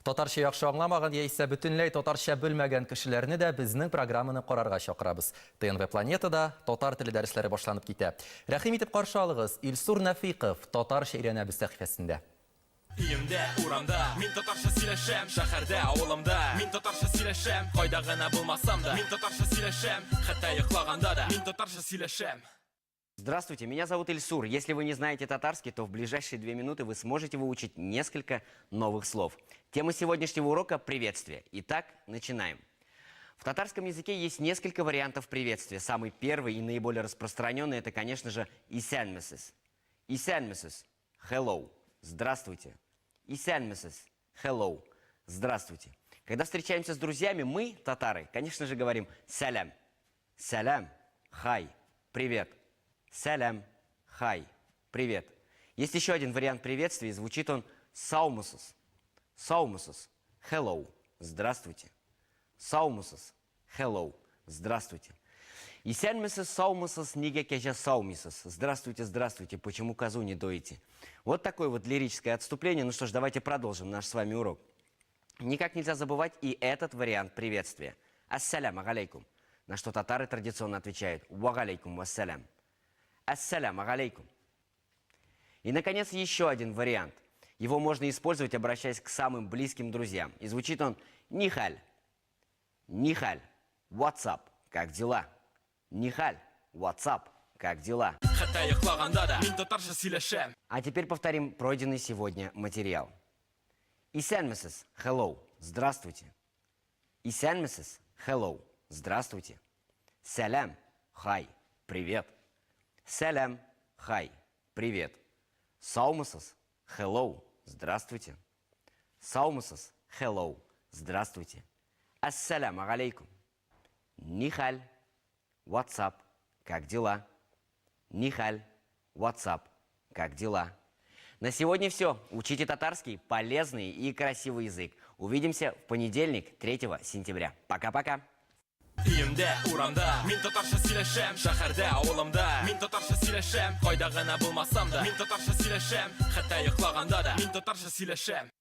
Татарча яхшы аңламаган яисә бөтенләй татарча белмәгән кешеләрне дә безнең программаны карарга чакырабыз. ТНВ Планетада татар теле дәресләре башланып китә. Рәхим итеп каршы алыгыз Илсур Нәфыйков татарча өйрәнәбез сәхифәсендә. Өемдә, урамда, мин татарча сөйләшәм, шәһәрдә, авылымда, мин татарча сөйләшәм, кайда гына булмасам да, мин татарча сөйләшәм, хәтта йоклаганда да, мин татарча сөйләшәм. Здравствуйте, меня зовут Ильсур. Если вы не знаете татарский, то в ближайшие 2 минуты вы сможете выучить несколько новых слов. Тема сегодняшнего урока – приветствие. Итак, начинаем. В татарском языке есть несколько вариантов приветствия. Самый первый и наиболее распространенный – это, конечно же, исәнмесез. Исәнмесез – hello, здравствуйте. Исәнмесез – hello, здравствуйте. Когда встречаемся с друзьями, мы, татары, конечно же, говорим сәләм. Сәләм, хай, привет. Сәләм, хай, привет. Есть еще один вариант приветствия, звучит он саумусыз. Саумусыз, hello, здравствуйте. Саумусыз, hello, здравствуйте. Исәнмесез, саумусыз, неге кәҗә саумисыз. Здравствуйте, здравствуйте, почему козу не доите? Вот такое вот лирическое отступление. Ну что ж, давайте продолжим наш с вами урок. Никак нельзя забывать и этот вариант приветствия. Ассалям алейкум. На что татары традиционно отвечают ва алейкум вассалям. Ассаляму алейкум. И, наконец, еще один вариант. Его можно использовать, обращаясь к самым близким друзьям. И звучит он нихаль. Нихаль. WhatsApp. Как дела? Нихаль. WhatsApp. Как дела? Хәтта йоклаганда да, мин татарча сөйләшәм. А теперь повторим пройденный сегодня материал. Исәнмесез. Hello. Здравствуйте. Исәнмесез. Hello. Здравствуйте. Сәләм. Хай. Привет. Сәләм, хай, привет. Саумысыз, hello, здравствуйте. Саумысыз, hello, здравствуйте. Ассаляму алейкум. Нихаль, WhatsApp, как дела? Нихаль, WhatsApp, как дела? На сегодня все. Учите татарский, полезный и красивый язык. Увидимся в понедельник, 3 сентября. Пока-пока. Өемдә, урамда, мин татарча сөйләшәм, шәһәрдә, авылымда, мин татарча сөйләшәм, кайда гына булмасам да, мин татарча сөйләшәм, хәтта йоклаганда да, мин татарча сөйләшәм.